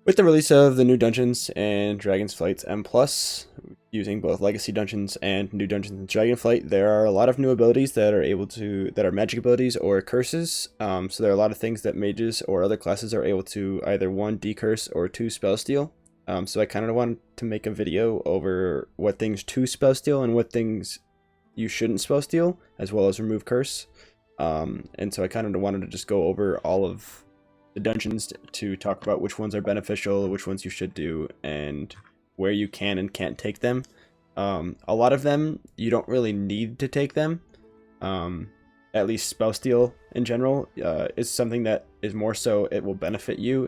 With the release of the new dungeons and Dragonflight's M+, using both legacy dungeons and new dungeons in Dragonflight, there are a lot of new abilities that are magic abilities or curses. So there are a lot of things that mages or other classes are able to either one decurse or two spellsteal. So I kind of wanted to make a video over what things to spellsteal and what things you shouldn't spellsteal, as well as remove curse. And so I kind of wanted to just go over all of the dungeons to talk about which ones are beneficial, which ones you should do, and where you can and can't take them. A lot of them, you don't really need to take them. At least Spellsteal in general is something that is more so it will benefit you.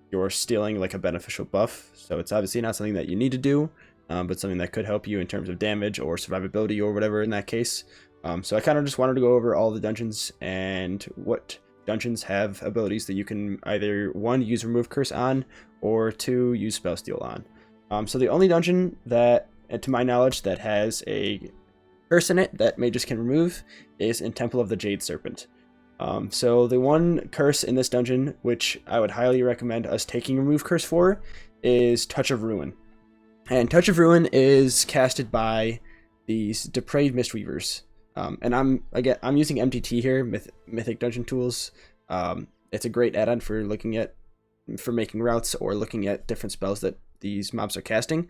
You're stealing like a beneficial buff, so it's obviously not something that you need to do, but something that could help you in terms of damage or survivability or whatever in that case. So I kind of just wanted to go over all the dungeons and what dungeons have abilities that you can either one use remove curse on or two use spellsteal on. So the only dungeon that, to my knowledge, that has a curse in it that mages can remove is in Temple of the Jade Serpent. So the one curse in this dungeon, which I would highly recommend us taking remove curse for, is Touch of Ruin. And Touch of Ruin is casted by these depraved mistweavers. And I'm using MTT here, Mythic Dungeon Tools. It's a great add-on for making routes or looking at different spells that these mobs are casting.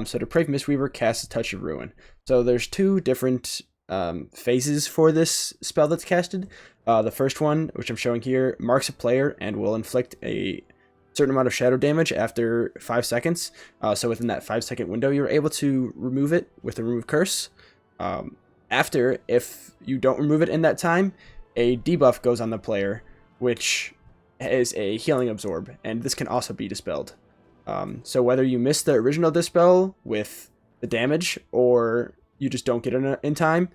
So Depraved Mistweaver casts Touch of Ruin. So there's two different phases for this spell that's casted. The first one, which I'm showing here, marks a player and will inflict a certain amount of shadow damage after 5 seconds. So within that 5-second window, you're able to remove it with a remove curse. After, if you don't remove it in that time, a debuff goes on the player, which is a healing absorb, and this can also be dispelled. So whether you miss the original dispel with the damage, or you just don't get it in time,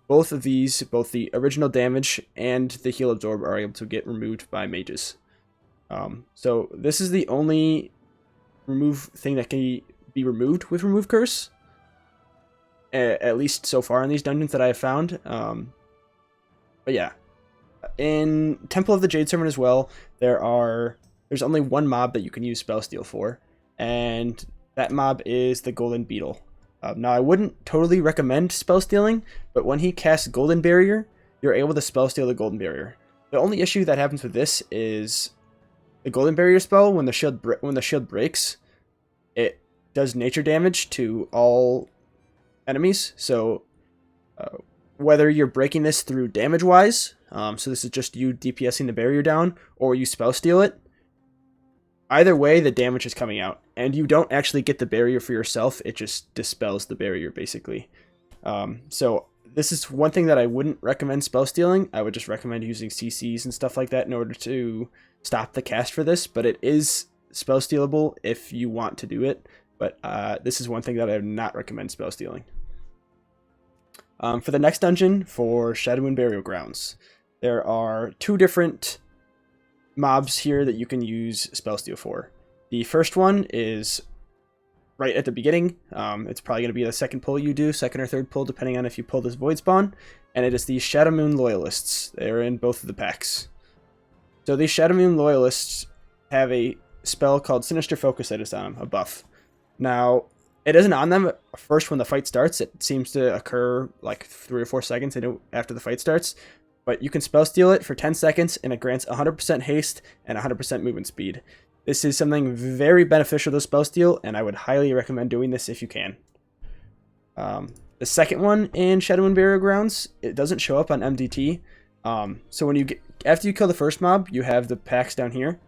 both of these, both the original damage and the heal absorb, are able to get removed by mages. So this is the only remove thing that can be removed with remove curse, at least so far in these dungeons that I have found. But yeah, in Temple of the Jade Serpent as well, there's only one mob that you can use Spellsteal for, and that mob is the Golden Beetle. Now, I wouldn't totally recommend Spellstealing, but when he casts Golden Barrier, you're able to Spellsteal the Golden Barrier. The only issue that happens with this is the Golden Barrier spell, when the shield breaks, it does nature damage to all enemies. So whether you're breaking this through damage wise, so this is just you DPSing the barrier down, or you spell steal it, either way the damage is coming out, and you don't actually get the barrier for yourself. It just dispels the barrier basically. So this is one thing that I wouldn't recommend spell stealing. I would just recommend using CCs and stuff like that in order to stop the cast for this, but it is spell stealable if you want to do it. But this is one thing that I would not recommend spell stealing. For the next dungeon, for Shadowmoon Burial Grounds, there are two different mobs here that you can use Spellsteal for. The first one is right at the beginning. It's probably going to be the second pull you do, second or third pull, depending on if you pull this Void Spawn. And it is the Shadowmoon Loyalists. They're in both of the packs. So these Shadowmoon Loyalists have a spell called Sinister Focus that is on them, a buff. Now, it isn't on them first when the fight starts. It seems to occur like 3 or 4 seconds after the fight starts. But you can spell steal it for 10 seconds, and it grants 100% haste and 100% movement speed. This is something very beneficial to spell steal, and I would highly recommend doing this if you can. The second one in Shadowmoon Burial Grounds, it doesn't show up on MDT. So after you kill the first mob, you have the packs down here.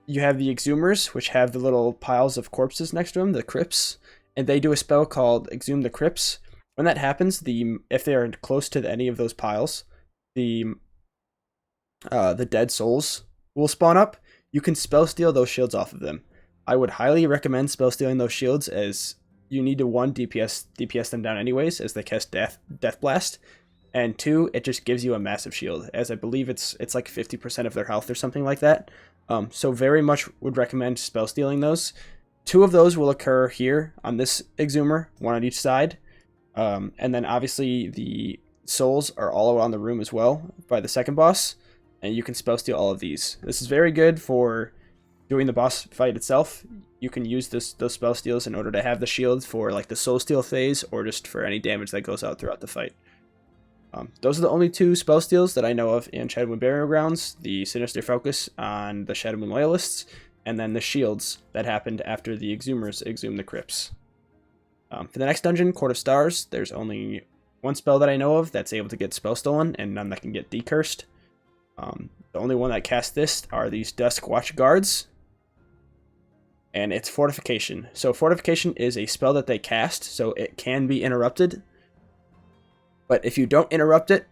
You have the Exhumers, which have the little piles of corpses next to them, the crypts, and they do a spell called Exhume the Crypts. When that happens, if they are close to any of those piles, the dead souls will spawn up. You can spell steal those shields off of them. I would highly recommend spell stealing those shields, as you need to DPS them down anyways, as they cast Death Blast, and 2, it just gives you a massive shield, as I believe it's like 50% of their health or something like that. So very much would recommend spell stealing those. 2 of those will occur here on this Exhumer, 1 on each side. And then obviously the souls are all around the room as well by the second boss, and you can spell steal all of these. This is very good for doing the boss fight itself, you can use those Spellsteals in order to have the shield for like the Soul Steal phase, or just for any damage that goes out throughout the fight. Those are the only two Spellsteals that I know of in Shadowmoon Burial Grounds: the Sinister Focus on the Shadowmoon Loyalists, and then the shields that happened after the Exhumers exhumed the crypts. For the next dungeon, Court of Stars, there's only one spell that I know of that's able to get spell stolen, and none that can get decursed. The only one that casts this are these Dusk Watch Guards, and it's Fortification. So Fortification is a spell that they cast, so it can be interrupted. But if you don't interrupt it,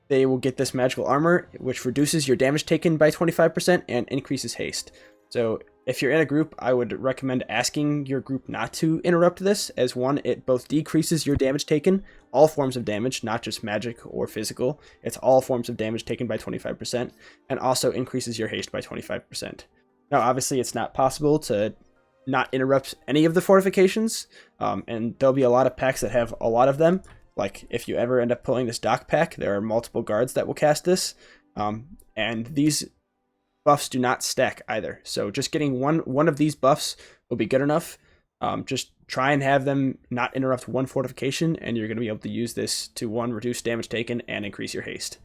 they will get this magical armor, which reduces your damage taken by 25% and increases haste. So if you're in a group, I would recommend asking your group not to interrupt this, as one, it both decreases your damage taken, all forms of damage, not just magic or physical, it's all forms of damage taken by 25%, and also increases your haste by 25%. Now, obviously, it's not possible to not interrupt any of the fortifications, and there'll be a lot of packs that have a lot of them. Like, if you ever end up pulling this dock pack, there are multiple guards that will cast this, and these buffs do not stack either. So just getting one of these buffs will be good enough. Just try and have them not interrupt one fortification, and you're going to be able to use this to, one, reduce damage taken and increase your haste.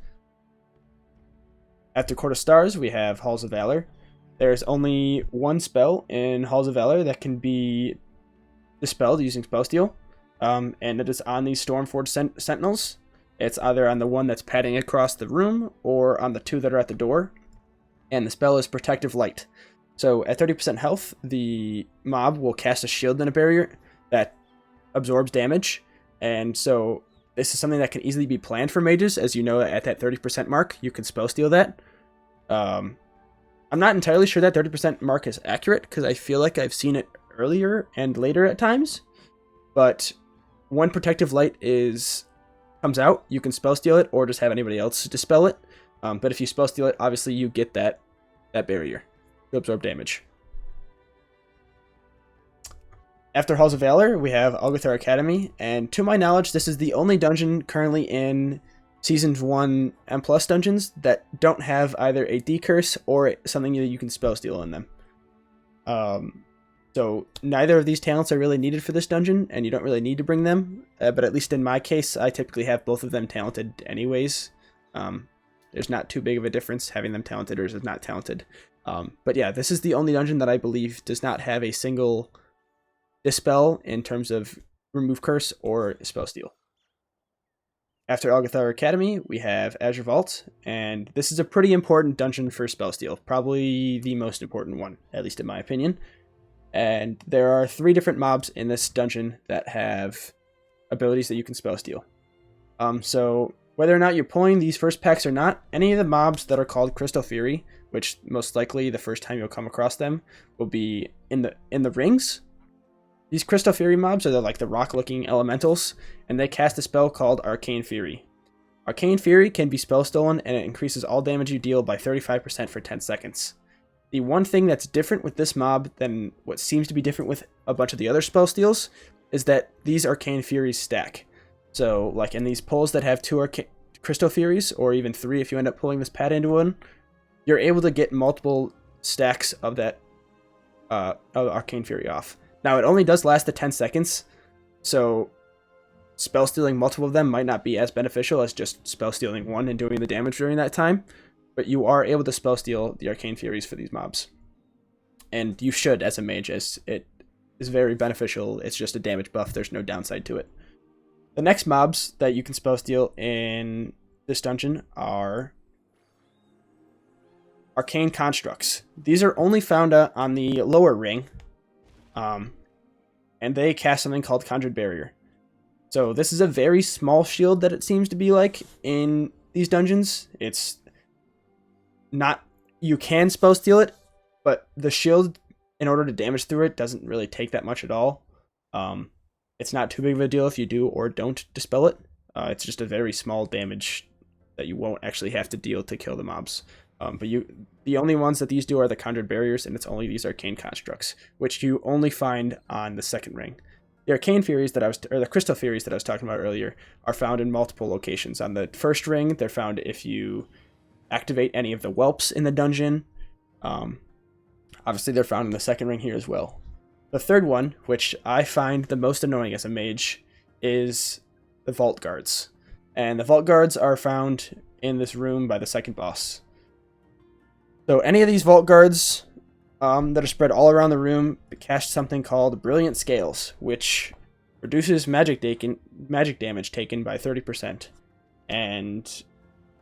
After Court of Stars, we have Halls of Valor. There's only one spell in Halls of Valor that can be dispelled using Spellsteal. And it is on these Stormforged Sentinels. It's either on the one that's padding across the room or on the two that are at the door. And the spell is Protective Light. So at 30% health, the mob will cast a shield and a barrier that absorbs damage. And so this is something that can easily be planned for mages. As you know, at that 30% mark, you can Spellsteal that. I'm not entirely sure that 30% mark is accurate, because I feel like I've seen it earlier and later at times. But when Protective Light comes out, you can Spellsteal it or just have anybody else dispel it. But if you Spellsteal it, obviously you get that barrier to absorb damage. After Halls of Valor, we have Algeth'ar Academy, and to my knowledge, this is the only dungeon currently in Season 1 M+ dungeons that don't have either a decurse or something that you can Spellsteal in them. So neither of these talents are really needed for this dungeon, and you don't really need to bring them. But at least in my case, I typically have both of them talented anyways. There's not too big of a difference having them talented or not talented. But yeah, this is the only dungeon that I believe does not have a single dispel in terms of remove curse or Spellsteal. After Algeth'ar Academy, we have Azure Vault, and this is a pretty important dungeon for Spellsteal. Probably the most important one, at least in my opinion. And there are 3 different mobs in this dungeon that have abilities that you can Spellsteal. So whether or not you're pulling these first packs or not, any of the mobs that are called Crystal Fury, which most likely the first time you'll come across them will be in the rings. These Crystal Fury mobs are like the rock-looking elementals, and they cast a spell called Arcane Fury. Arcane Fury can be spell stolen, and it increases all damage you deal by 35% for 10 seconds. The one thing that's different with this mob than what seems to be different with a bunch of the other Spellsteals is that these Arcane Furies stack. So, like in these pulls that have 2 Crystal Furies, or even 3 if you end up pulling this pad into one, you're able to get multiple stacks of that of Arcane Fury off. Now, it only does last the 10 seconds, so Spellstealing multiple of them might not be as beneficial as just Spellstealing one and doing the damage during that time. But you are able to Spellsteal the Arcane Furies for these mobs. And you should as a mage, as it is very beneficial. It's just a damage buff. There's no downside to it. The next mobs that you can Spellsteal in this dungeon are Arcane Constructs. These are only found on the lower ring. And they cast something called Conjured Barrier. So this is a very small shield that it seems to be like in these dungeons. It's not, you can Spellsteal it, but the shield, in order to damage through it, doesn't really take that much at all. It's not too big of a deal if you do or don't dispel it. It's just a very small damage that you won't actually have to deal to kill the mobs. But the only ones that these do are the Conjured Barriers, and it's only these Arcane Constructs, which you only find on the second ring. The Arcane Furies or the Crystal Furies that I was talking about earlier are found in multiple locations. On the first ring, they're found if you activate any of the whelps in the dungeon. On Obviously, they're found in the second ring here as well. The third one, which I find the most annoying as a mage, is the Vault Guards. And the Vault Guards are found in this room by the second boss. So any of these Vault Guards that are spread all around the room cast something called Brilliant Scales, which reduces magic damage taken by 30%. And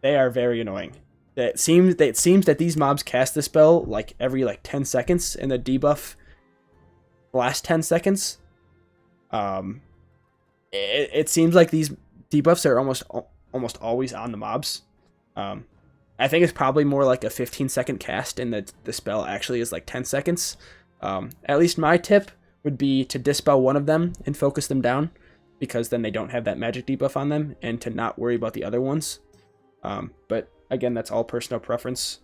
they are very annoying. It seems that these mobs cast the spell like every 10 seconds, and the debuff lasts 10 seconds. It seems like these debuffs are almost always on the mobs. I think it's probably more like a 15-second cast, and the spell actually is like 10 seconds. At least my tip would be to dispel one of them and focus them down, because then they don't have that magic debuff on them, and to not worry about the other ones. But again, that's all personal preference.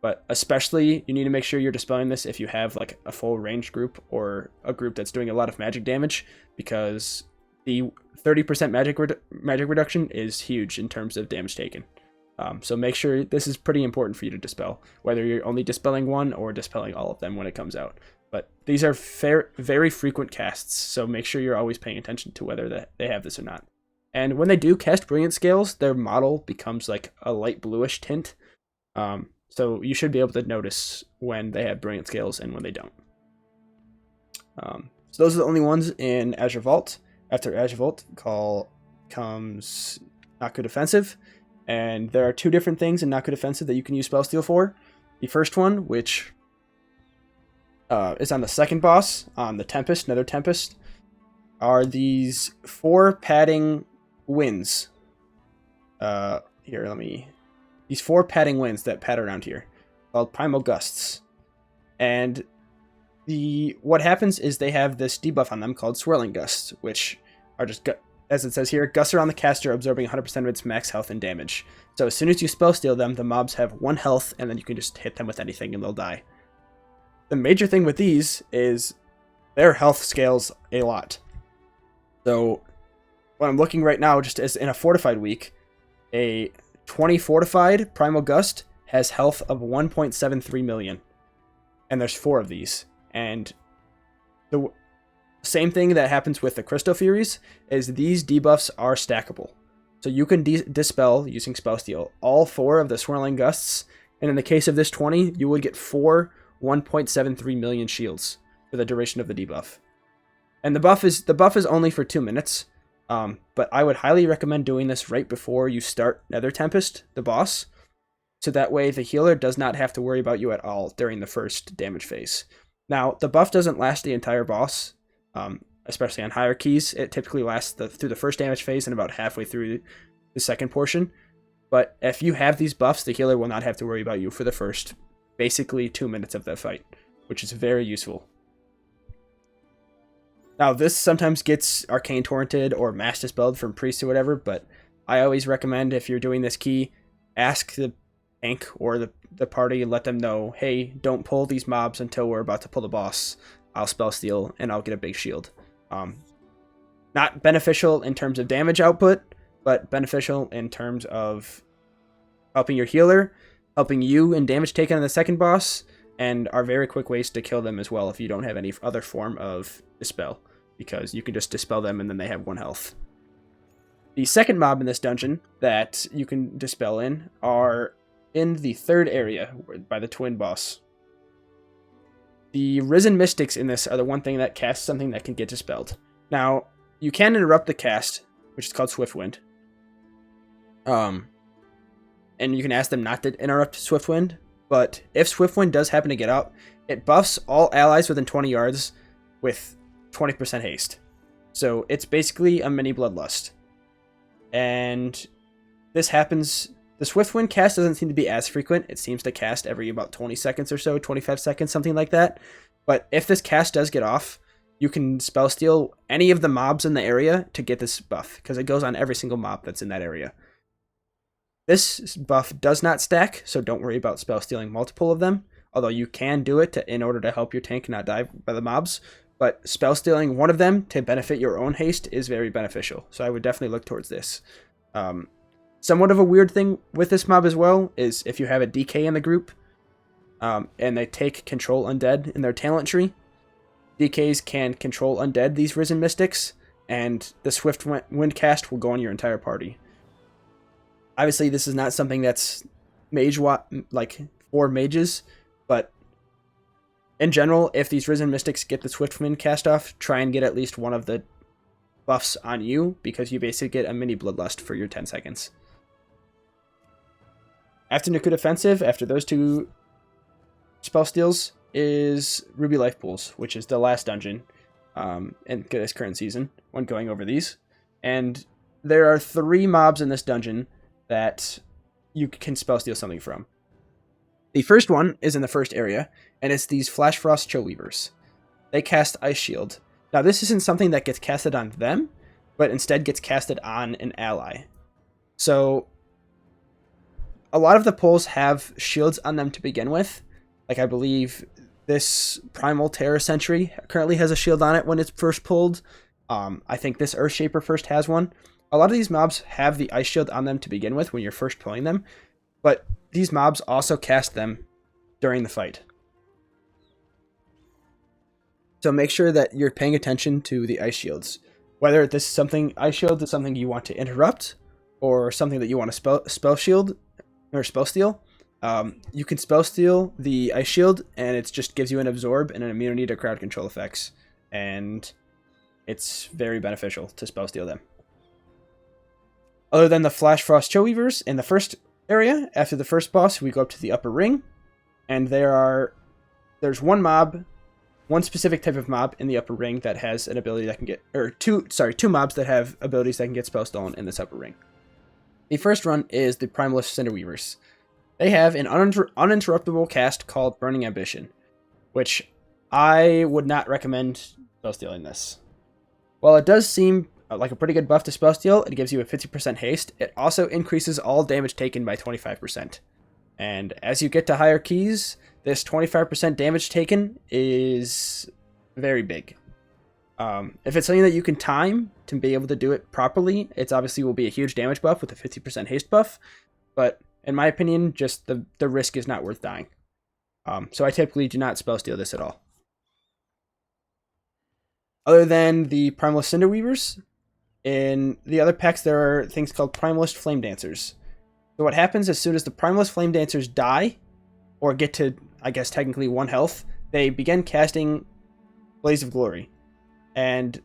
But especially, you need to make sure you're dispelling this if you have like a full ranged group or a group that's doing a lot of magic damage, because the 30% magic reduction is huge in terms of damage taken. So make sure this is pretty important for you to dispel, whether you're only dispelling one or dispelling all of them when it comes out. But these are very frequent casts, so make sure you're always paying attention to whether they have this or not. And when they do cast Brilliant Scales, their model becomes like a light bluish tint. So you should be able to notice when they have Brilliant Scales and when they don't. So those are the only ones in Azure Vault. After Azure Vault comes Nokhud Offensive. And there are two different things in Nokhud Offensive that you can use Spellsteal for. The first one, which is on the second boss, on the Tempest, Nether Tempest, are these 4 padding winds. These 4 padding winds that pad around here, called Primal Gusts. And what happens is they have this debuff on them called Swirling Gusts, which are just, as it says here, gusts around the caster, absorbing 100% of its max health and damage. So as soon as you Spellsteal them, the mobs have 1 health, and then you can just hit them with anything and they'll die. The major thing with these is their health scales a lot. So when I'm looking right now, just as in a fortified week, a 20 fortified Primal Gust has health of 1.73 million. And there's 4 of these. And the same thing that happens with the Crystal Furies is these debuffs are stackable. So you can dispel using Spellsteal all 4 of the Swirling Gusts, and in the case of this 20, you would get 4 1.73 million shields for the duration of the debuff. And the buff is only for 2 minutes, but I would highly recommend doing this right before you start Nether Tempest, the boss, so that way the healer does not have to worry about you at all during the first damage phase. Now, the buff doesn't last the entire boss, especially on higher keys. It typically lasts through the first damage phase and about halfway through the second portion. But if you have these buffs, the healer will not have to worry about you for the first, basically 2 minutes of the fight, which is very useful. Now, this sometimes gets Arcane Torrented or Mass Dispelled from Priest or whatever, but I always recommend, if you're doing this key, ask the tank or the party and let them know, hey, don't pull these mobs until we're about to pull the boss. I'll Spellsteal and I'll get a big shield. Not beneficial in terms of damage output, but beneficial in terms of helping your healer, helping you in damage taken on the second boss, and are very quick ways to kill them as well if you don't have any other form of dispel, because you can just dispel them and then they have 1 health. The second mob in this dungeon that you can dispel in are in the third area by the twin boss. The Risen Mystics in this are the one thing that casts something that can get dispelled. Now, you can interrupt the cast, which is called Swiftwind. And you can ask them not to interrupt Swiftwind, but if Swiftwind does happen to get up, it buffs all allies within 20 yards with 20% haste. So it's basically a mini Bloodlust. And this happens. The Swiftwind cast doesn't seem to be as frequent. It seems to cast every about 20 seconds or so, 25 seconds, something like that. But if this cast does get off, you can Spellsteal any of the mobs in the area to get this buff, because it goes on every single mob that's in that area. This buff does not stack, so don't worry about Spellstealing multiple of them, although you can do it in order to help your tank not die by the mobs. But Spellstealing one of them to benefit your own haste is very beneficial, so I would definitely look towards this. Somewhat of a weird thing with this mob as well is if you have a DK in the group, and they take Control Undead in their talent tree. DKs can control undead these Risen Mystics, and the Swift Wind cast will go on your entire party. Obviously, this is not something that's like for mages, but in general, if these Risen Mystics get the Swift Wind cast off, try and get at least one of the buffs on you, because you basically get a mini Bloodlust for your 10 seconds. After Nokhud Offensive, after those two Spellsteals, is Ruby Life Pools, which is the last dungeon in this current season when going over these. And there are 3 mobs in this dungeon that you can Spellsteal something from. The first one is in the first area, and it's these Flash Frost Chillweavers. They cast Ice Shield. Now, this isn't something that gets casted on them, but instead gets casted on an ally. So, a lot of the pulls have shields on them to begin with. Like, I believe this Primal Terror Sentry currently has a shield on it when it's first pulled. I think this Earthshaper first has one. A lot of these mobs have the Ice Shield on them to begin with when you're first pulling them, but these mobs also cast them during the fight. So make sure that you're paying attention to the Ice Shields. Whether this is something, Ice Shield is something you want to interrupt, or something that you want to spell shield, or Spellsteal. You can Spellsteal the Ice Shield, and it just gives you an Absorb and an immunity to crowd control effects. And it's very beneficial to Spellsteal them. Other than the Flash Frost Chillweavers, in the first area, after the first boss, we go up to the upper ring, and there's one specific type of mob in the upper ring that has an ability that can get, two mobs that have abilities that can get Spellstolen in this upper ring. The first one is the Primalist Cinderweavers. They have an uninterruptible cast called Burning Ambition, which I would not recommend Spellstealing this. While it does seem like a pretty good buff to Spellsteal, it gives you a 50% haste. It also increases all damage taken by 25%. And as you get to higher keys, this 25% damage taken is very big. If it's something that you can time to be able to do it properly, it obviously will be a huge damage buff with a 50% haste buff. But in my opinion, just the risk is not worth dying. So I typically do not Spellsteal this at all. Other than the Primalist Cinderweavers, in the other packs there are things called Primalist Flame Dancers. So what happens as soon as the Primalist Flame Dancers die, or get to, I guess, technically 1 health, they begin casting Blaze of Glory. And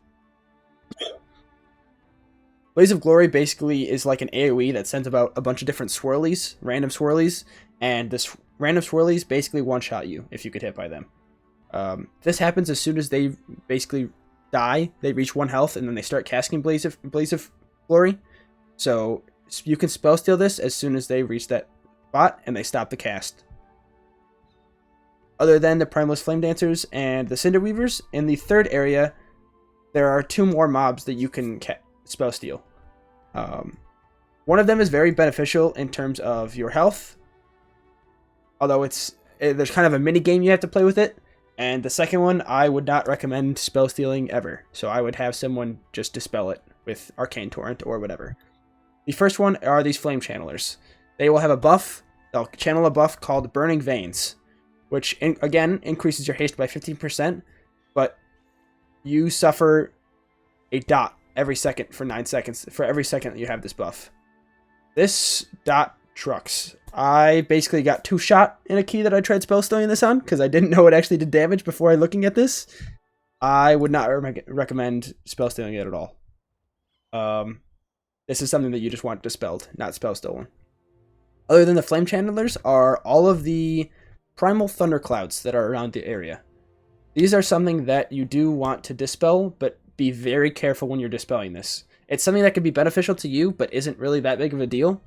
Blaze of Glory basically is like an AoE that sends about a bunch of different swirlies, random swirlies, and this random swirlies basically one-shot you if you get hit by them. This happens as soon as they basically die, they reach 1 health, and then they start casting Blaze of Glory. So you can Spellsteal this as soon as they reach that spot, and they stop the cast. Other than the Primalist Flame Dancers and the Cinderweavers, in the third area, there are 2 more mobs that you can Spellsteal. One of them is very beneficial in terms of your health, although there's kind of a mini game you have to play with it. And the second one, I would not recommend Spellstealing ever, so I would have someone just dispel it with Arcane Torrent or whatever. The first one are these Flame Channelers. They will have a buff, they'll channel a buff called Burning Veins, which again increases your haste by 15%, but you suffer a dot every second for 9 seconds, for every second that you have this buff. This dot trucks. I basically got 2 shot in a key that I tried Spellstealing this on, because I didn't know it actually did damage before looking at this. I would not recommend Spellstealing it at all. This is something that you just want dispelled, not Spellstolen. Other than the Flame Channelers are all of the Primal Thunderclouds that are around the area. These are something that you do want to dispel, but be very careful when you're dispelling this. It's something that could be beneficial to you, but isn't really that big of a deal.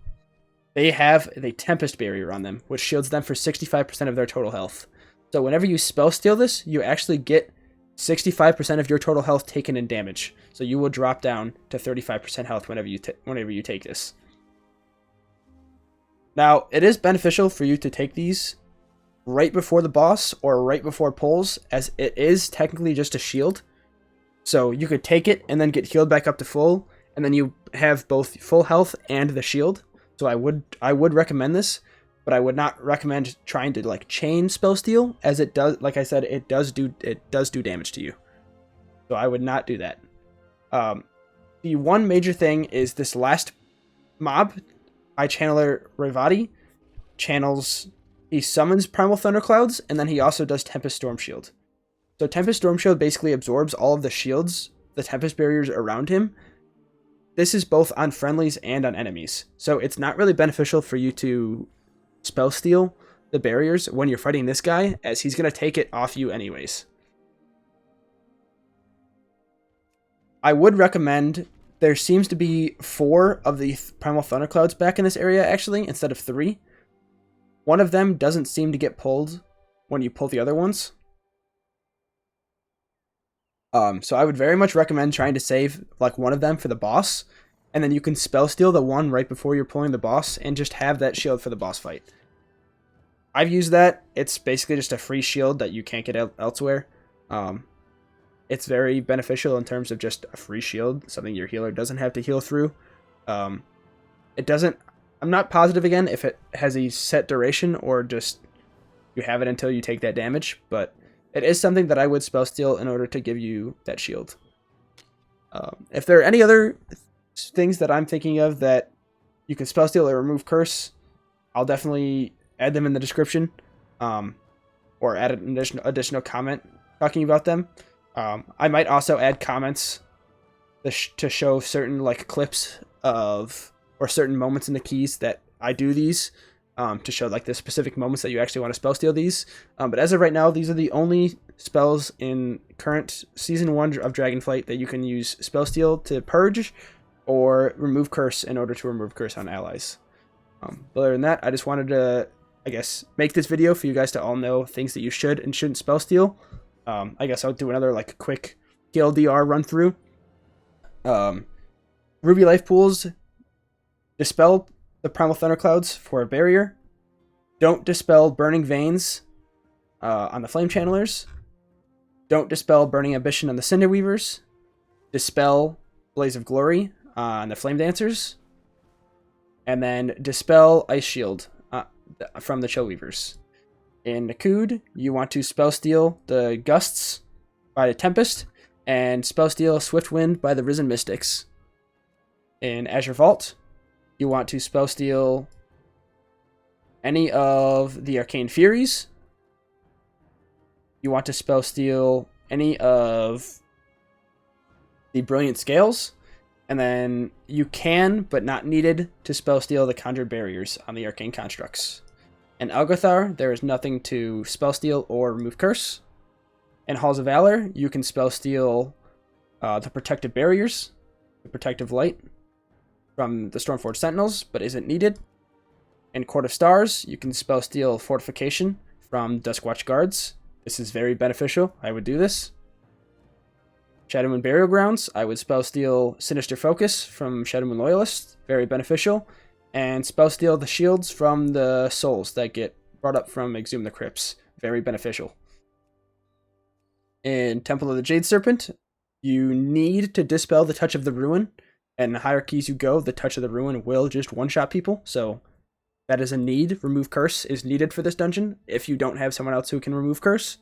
They have the Tempest Barrier on them, which shields them for 65% of their total health. So whenever you Spellsteal this, you actually get 65% of your total health taken in damage. So you will drop down to 35% health whenever you take this. Now, it is beneficial for you to take these right before the boss or right before pulls, as it is technically just a shield. So you could take it and then get healed back up to full, and then you have both full health and the shield. So I would recommend this, but I would not recommend trying to like chain Spellsteal, as it does, like I said, it does do damage to you. So I would not do that. The one major thing is this last mob, High Channeler Revati, he summons Primal Thunderclouds, and then he also does Tempest Storm Shield. So Tempest Storm Shield basically absorbs all of the shields, the Tempest barriers around him. This is both on friendlies and on enemies. So it's not really beneficial for you to Spellsteal the barriers when you're fighting this guy, as he's going to take it off you anyways. I would recommend, there seems to be 4 of the Primal Thunderclouds back in this area actually, instead of 3. One of them doesn't seem to get pulled when you pull the other ones. So I would very much recommend trying to save like one of them for the boss, and then you can Spellsteal the one right before you're pulling the boss and just have that shield for the boss fight. I've used that. It's basically just a free shield that you can't get elsewhere. It's very beneficial in terms of just a free shield, something your healer doesn't have to heal through. It doesn't, I'm not positive again if it has a set duration or just you have it until you take that damage, but it is something that I would Spellsteal in order to give you that shield. If there are any other things that I'm thinking of that you can Spellsteal or remove curse, I'll definitely add them in the description, or add an additional comment talking about them. I might also add comments to show certain like clips of or certain moments in the keys that I do these, to show like the specific moments that you actually want to Spellsteal these. But as of right now, these are the only spells in current Season 1 of Dragonflight that you can use Spellsteal to purge or remove curse in order to remove curse on allies. But other than that, I just wanted to, I guess, make this video for you guys to all know things that you should and shouldn't Spellsteal. I guess I'll do another like quick TLDR run through. Ruby Life Pools, dispel the Primal Thunderclouds for a barrier. Don't dispel Burning Veins on the Flame Channelers. Don't dispel Burning Ambition on the Cinder Weavers. Dispel Blaze of Glory on the Flame Dancers. And then dispel Ice Shield from the Chill Weavers. In Nokhud, you want to Spellsteal the Gusts by the Tempest, and Spellsteal Swift Wind by the Risen Mystics. In Azure Vault, you want to Spellsteal any of the Arcane Furies. You want to Spellsteal any of the Brilliant Scales. And then you can, but not needed, to Spellsteal the Conjured Barriers on the Arcane Constructs. In Algeth'ar, there is nothing to Spellsteal or remove curse. In Halls of Valor, you can Spellsteal the Protective Barriers, the Protective Light from the Stormforged Sentinels, but isn't needed. In Court of Stars, you can Spellsteal Fortification from Duskwatch Guards. This is very beneficial. I would do this. Shadowmoon Burial Grounds, I would Spellsteal Sinister Focus from Shadowmoon Loyalists. Very beneficial. And Spellsteal the shields from the souls that get brought up from Exhume the Crypts. Very beneficial. In Temple of the Jade Serpent, you need to dispel the Touch of the Ruin. And the higher keys you go, the Touch of the Ruin will just one-shot people. So that is a need. Remove Curse is needed for this dungeon if you don't have someone else who can remove Curse.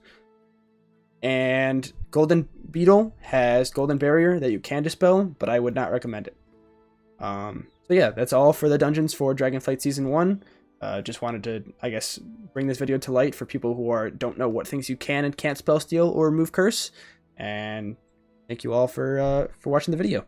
And Golden Beetle has Golden Barrier that you can dispel, but I would not recommend it. So yeah, that's all for the dungeons for Dragonflight Season 1. Just wanted to, I guess, bring this video to light for people who don't know what things you can and can't Spellsteal or remove Curse. And thank you all for watching the video.